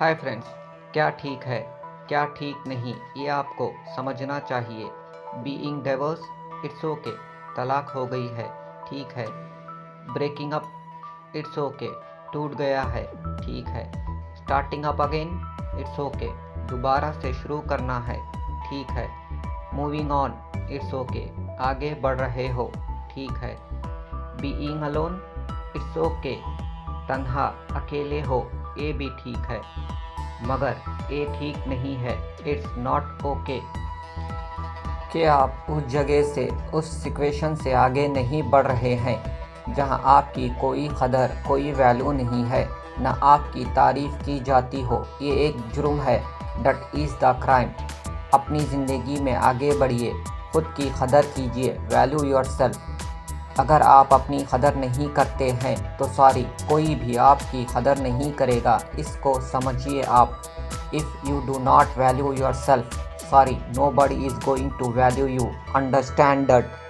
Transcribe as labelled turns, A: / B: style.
A: Hi friends, क्या ठीक है क्या ठीक नहीं ये आपको समझना चाहिए। बीइंग डाइवोर्स इट्स ओके, तलाक हो गई है ठीक है। ब्रेकिंग अप इट्स ओके, टूट गया है ठीक है। Starting up again it's okay, दोबारा से शुरू करना है ठीक है। मूविंग ऑन इट्स ओके, आगे बढ़ रहे हो ठीक है। बीइंग अलोन इट्स ओके, तन्हा अकेले हो ये भी ठीक है, मगर ये ठीक नहीं है, इट्स नॉट ओके कि आप उस जगह से उस सिचुएशन से आगे नहीं बढ़ रहे हैं जहां आपकी कोई कदर कोई वैल्यू नहीं है, न आपकी तारीफ़ की जाती हो। ये एक जुर्म है, डट इज़ द क्राइम। अपनी ज़िंदगी में आगे बढ़िए, खुद की कदर कीजिए, वैल्यू योरसेल्फ। अगर आप अपनी कदर नहीं करते हैं तो सॉरी, कोई भी आपकी कदर नहीं करेगा, इसको समझिए आप। If you do not value yourself, sorry, nobody is going to value you. Understand that.